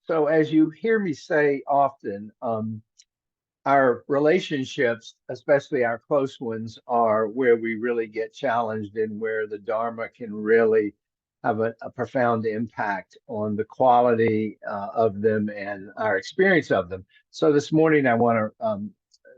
So, as you hear me say often, our relationships, especially our close ones, are where we really get challenged and where the Dharma can really have a profound impact on the quality of them and our experience of them. So, this morning, I want to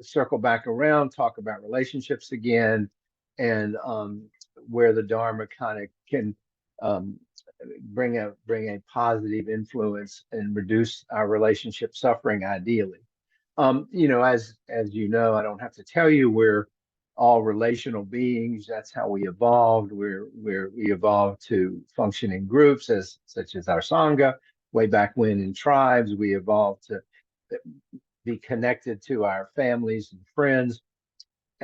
circle back around, talk about relationships again, and where the Dharma kind of can. Um, bring a positive influence and reduce our relationship suffering ideally. As you know, I don't have to tell you we're all relational beings. That's how we evolved. We evolved to function in groups as such as our sangha. Way back when in tribes, we evolved to be connected to our families and friends.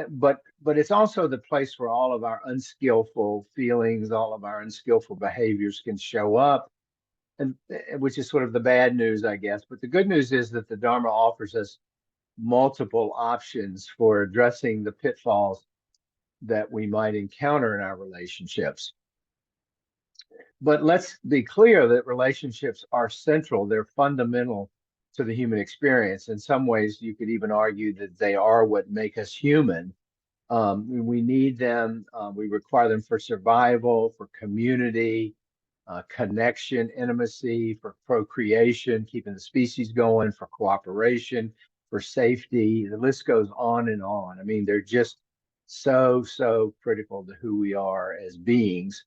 But it's also the place where all of our unskillful feelings, all of our unskillful behaviors can show up, and which is sort of the bad news, I guess. But the good news is that the Dharma offers us multiple options for addressing the pitfalls that we might encounter in our relationships. But let's be clear that relationships are central, they're fundamental to the human experience. In some ways, you could even argue that they are what make us human. We need them, we require them for survival, for community, connection, intimacy, for procreation, keeping the species going, for cooperation, for safety. The list goes on and on. I mean, they're just so critical to who we are as beings.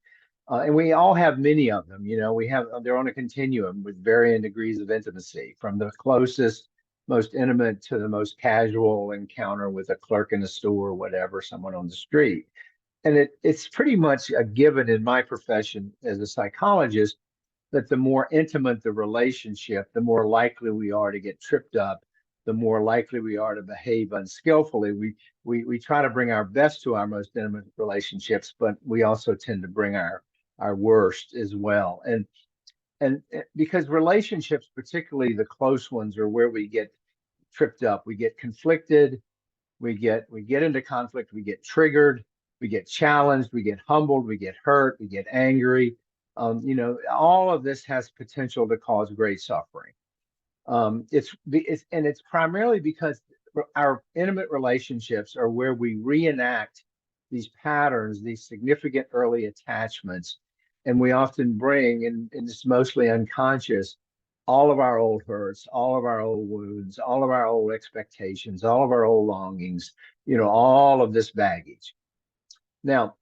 And we all have many of them. They're on a continuum with varying degrees of intimacy, from the closest, most intimate to the most casual encounter with a clerk in a store or whatever, someone on the street. And it's pretty much a given in my profession as a psychologist that the more intimate the relationship, the more likely we are to get tripped up, the more likely we are to behave unskillfully. We try to bring our best to our most intimate relationships, but we also tend to bring our worst as well. And because relationships, particularly the close ones, are where we get tripped up. We get conflicted, we get into conflict, we get triggered, we get challenged, we get humbled, we get hurt, we get angry. All of this has potential to cause great suffering. It's primarily because our intimate relationships are where we reenact these patterns, these significant early attachments, and we often bring, and it's mostly unconscious, all of our old hurts, all of our old wounds, all of our old expectations, all of our old longings, all of this baggage. Now,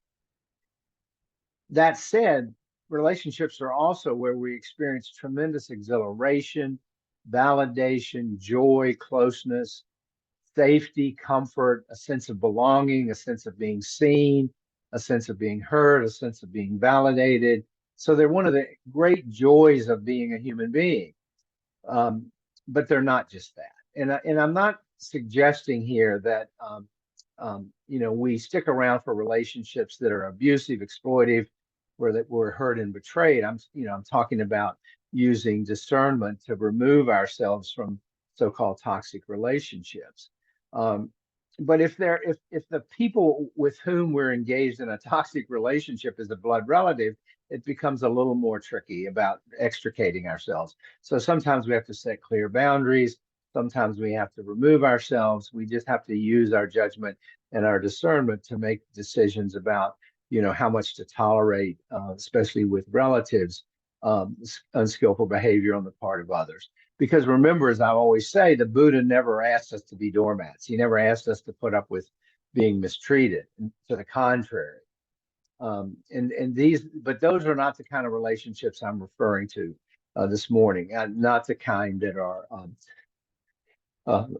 that said, relationships are also where we experience tremendous exhilaration, validation, joy, closeness, safety, comfort, a sense of belonging, a sense of being seen, a sense of being heard, a sense of being validated. So they're one of the great joys of being a human being. But they're not just that. And I'm not suggesting here that we stick around for relationships that are abusive, exploitive, where that we're hurt and betrayed. I'm talking about using discernment to remove ourselves from so-called toxic relationships. But if the people with whom we're engaged in a toxic relationship is a blood relative, it becomes a little more tricky about extricating ourselves. So sometimes we have to set clear boundaries. Sometimes we have to remove ourselves. We just have to use our judgment and our discernment to make decisions about, how much to tolerate, especially with relatives, unskillful behavior on the part of others. Because remember, as I always say, the Buddha never asked us to be doormats. He never asked us to put up with being mistreated. To the contrary. But those are not the kind of relationships I'm referring to this morning. Not the kind that are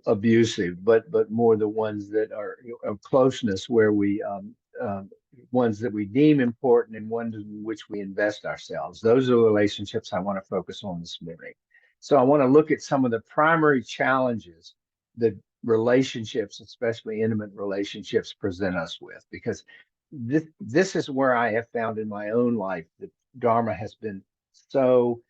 abusive, but more the ones that are of closeness, where we ones that we deem important and ones in which we invest ourselves. Those are the relationships I want to focus on this morning. So I want to look at some of the primary challenges that relationships, especially intimate relationships, present us with, because this is where I have found in my own life that Dharma has been so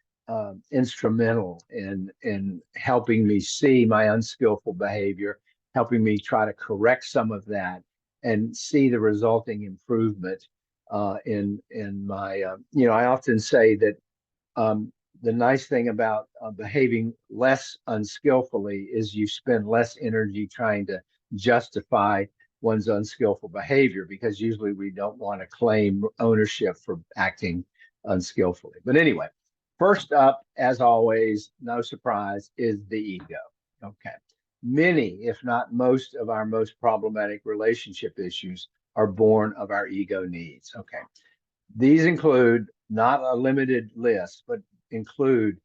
instrumental in helping me see my unskillful behavior, helping me try to correct some of that, and see the resulting improvement in my. I often say that The nice thing about behaving less unskillfully is you spend less energy trying to justify one's unskillful behavior, because usually we don't want to claim ownership for acting unskillfully. But anyway, first up, as always, no surprise, is the ego. Okay. Many, if not most, of our most problematic relationship issues are born of our ego needs. Okay. These include, not a limited list, but include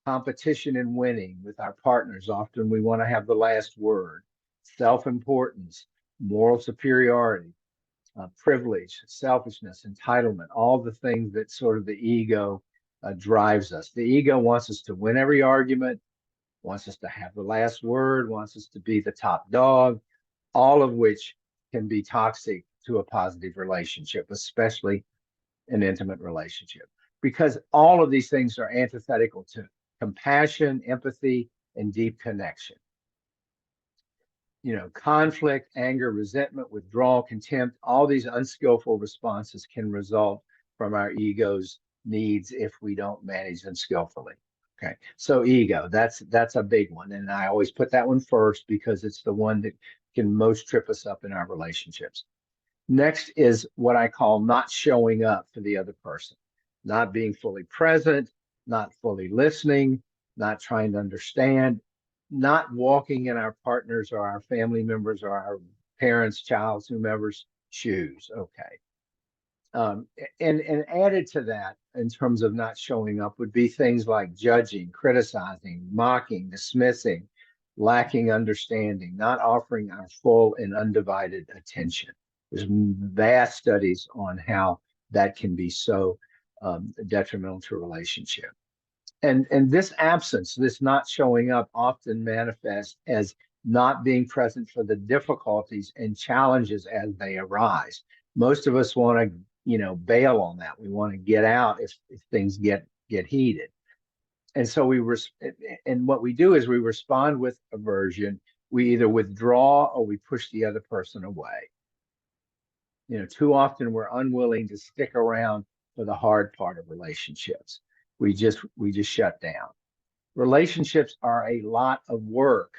competition and winning with our partners. Often we want to have the last word, self-importance, moral superiority, privilege, selfishness, entitlement, all the things that sort of the ego drives us. The ego wants us to win every argument, wants us to have the last word, wants us to be the top dog, all of which can be toxic to a positive relationship, especially an intimate relationship, because all of these things are antithetical to compassion, empathy, and deep connection. Conflict, anger, resentment, withdrawal, contempt, all these unskillful responses can result from our ego's needs if we don't manage them skillfully. Okay, so ego, that's a big one, and I always put that one first because it's the one that can most trip us up in our relationships. Next is what I call not showing up for the other person, not being fully present, not fully listening, not trying to understand, not walking in our partners or our family members or our parents, child's, whomever's shoes. Okay. And added to that, in terms of not showing up, would be things like judging, criticizing, mocking, dismissing, lacking understanding, not offering our full and undivided attention. There's vast studies on how that can be so detrimental to a relationship. And this absence, this not showing up, often manifests as not being present for the difficulties and challenges as they arise. Most of us want to, bail on that. We want to get out if things get heated. And so and what we do is we respond with aversion. We either withdraw or we push the other person away. Too often we're unwilling to stick around for the hard part of relationships. We just shut down. Relationships are a lot of work.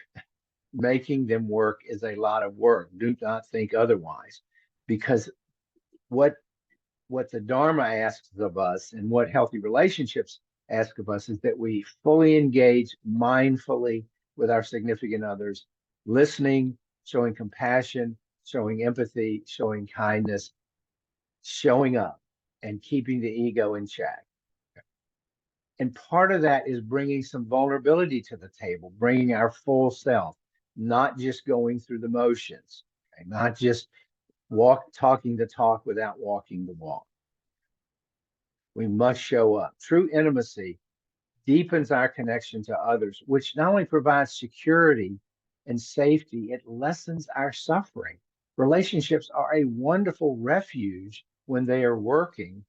Making them work is a lot of work. Do not think otherwise, because what the Dharma asks of us and what healthy relationships ask of us is that we fully engage mindfully with our significant others, listening, showing compassion, showing empathy, showing kindness, showing up, and keeping the ego in check. And part of that is bringing some vulnerability to the table, bringing our full self, not just going through the motions, okay? Not just talking the talk without walking the walk. We must show up. True intimacy deepens our connection to others, which not only provides security and safety, it lessens our suffering. Relationships are a wonderful refuge when they are working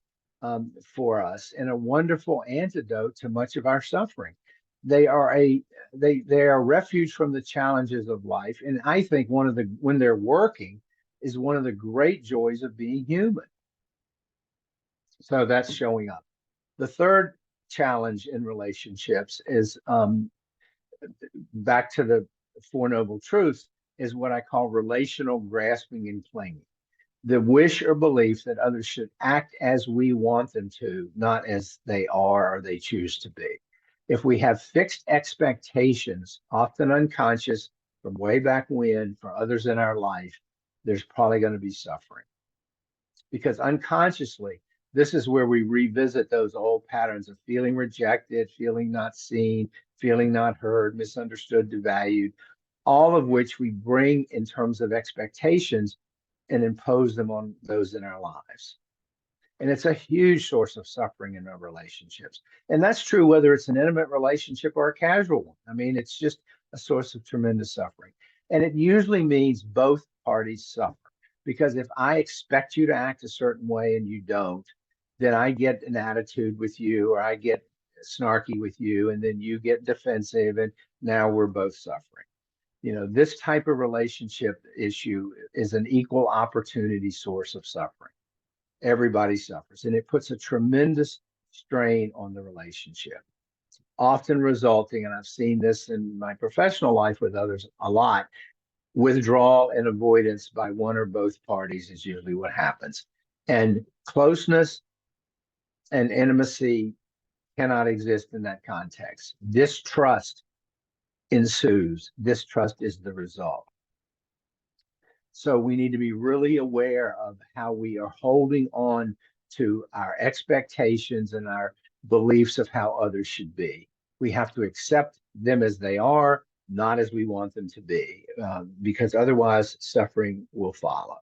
for us, and a wonderful antidote to much of our suffering. They are a refuge from the challenges of life, and I think when they're working is one of the great joys of being human. So that's showing up. The third challenge in relationships is back to the Four Noble Truths, is what I call relational grasping and clinging. The wish or belief that others should act as we want them to, not as they are or they choose to be. If we have fixed expectations, often unconscious from way back when, for others in our life, there's probably going to be suffering. Because unconsciously, this is where we revisit those old patterns of feeling rejected, feeling not seen, feeling not heard, misunderstood, devalued, all of which we bring in terms of expectations and impose them on those in our lives. And it's a huge source of suffering in our relationships. And that's true whether it's an intimate relationship or a casual one. I mean, it's just a source of tremendous suffering. And it usually means both parties suffer. Because if I expect you to act a certain way and you don't, then I get an attitude with you, or I get snarky with you, and then you get defensive, and now we're both suffering. This type of relationship issue is an equal opportunity source of suffering. Everybody suffers, and it puts a tremendous strain on the relationship. often resulting, and I've seen this in my professional life with others a lot, withdrawal and avoidance by one or both parties is usually what happens. And closeness and intimacy cannot exist in that context. Distrust ensues. Distrust is the result. So we need to be really aware of how we are holding on to our expectations and our beliefs of how others should be. We have to accept them as they are, not as we want them to be, because otherwise suffering will follow.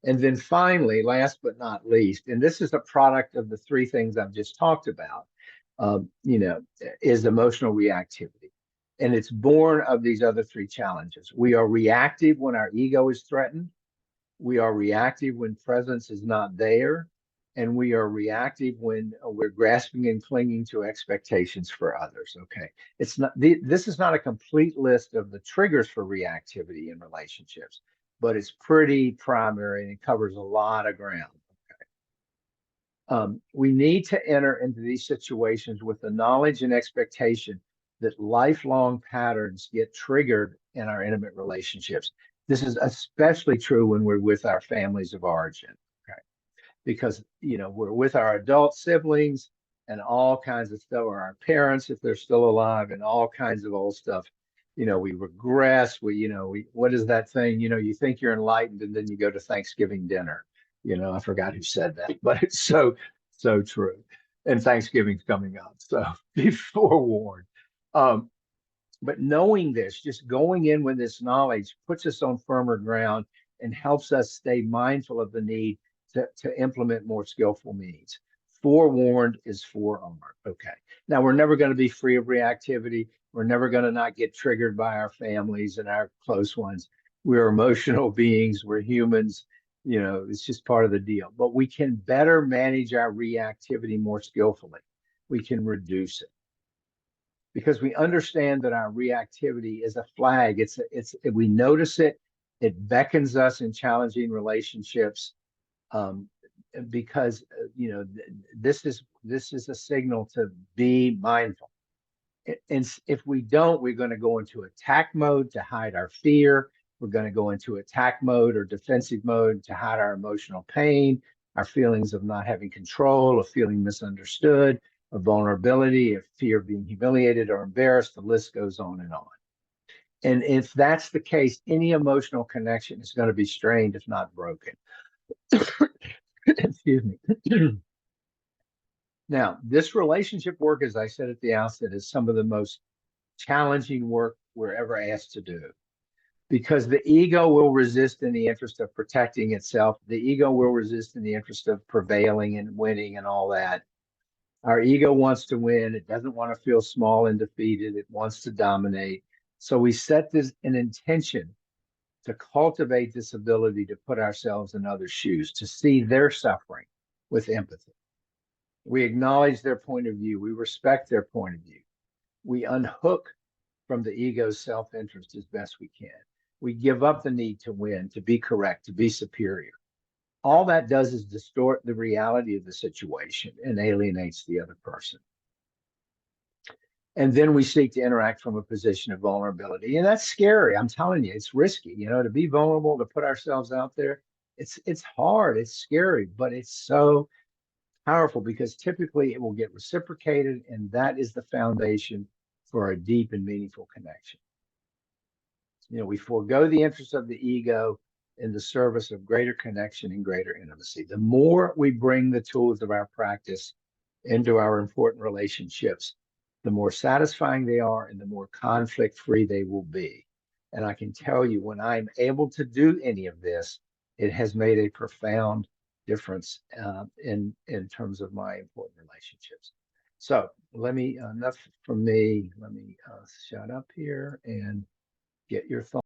And then finally, last but not least, and this is a product of the three things I've just talked about, is emotional reactivity. And it's born of these other three challenges. We are reactive when our ego is threatened. We are reactive when presence is not there. And we are reactive when we're grasping and clinging to expectations for others. Okay. This is not a complete list of the triggers for reactivity in relationships, but it's pretty primary and it covers a lot of ground. We need to enter into these situations with the knowledge and expectation that lifelong patterns get triggered in our intimate relationships. This is especially true when we're with our families of origin, okay? Because, we're with our adult siblings and all kinds of stuff, or our parents, if they're still alive, and all kinds of old stuff. We regress, what is that thing? You think you're enlightened and then you go to Thanksgiving dinner. I forgot who said that, but it's so true. And Thanksgiving's coming up, so be forewarned. But knowing this, just going in with this knowledge, puts us on firmer ground and helps us stay mindful of the need to implement more skillful means. Forewarned is forearmed. Okay. Now, we're never going to be free of reactivity. We're never going to not get triggered by our families and our close ones. We're emotional beings. We're humans. It's just part of the deal. But we can better manage our reactivity more skillfully. We can reduce it because we understand that our reactivity is a flag. We notice it. It beckons us in challenging relationships. Because this is a signal to be mindful. And if we don't, we're going to go into attack mode to hide our fear. We're going to go into attack mode or defensive mode to hide our emotional pain, our feelings of not having control, of feeling misunderstood, of vulnerability, of fear of being humiliated or embarrassed. The list goes on and on. And if that's the case, any emotional connection is going to be strained, if not broken. Excuse me. Now, this relationship work, as I said at the outset, is some of the most challenging work we're ever asked to do because the ego will resist in the interest of protecting itself. The ego will resist in the interest of prevailing and winning and all that. Our ego wants to win. It doesn't want to feel small and defeated. It wants to dominate. So we set this an intention to cultivate this ability to put ourselves in others' shoes, to see their suffering with empathy. We acknowledge their point of view. We respect their point of view. We unhook from the ego's self-interest as best we can. We give up the need to win, to be correct, to be superior. All that does is distort the reality of the situation and alienates the other person. And then we seek to interact from a position of vulnerability. And that's scary. I'm telling you, it's risky, to be vulnerable, to put ourselves out there. It's hard, it's scary, but it's so powerful because typically it will get reciprocated, and that is the foundation for a deep and meaningful connection. We forego the interest of the ego in the service of greater connection and greater intimacy. The more we bring the tools of our practice into our important relationships, the more satisfying they are and the more conflict-free they will be. And I can tell you, when I'm able to do any of this, it has made a profound difference in terms of my important relationships. So enough from me. Let me shut up here and get your thoughts.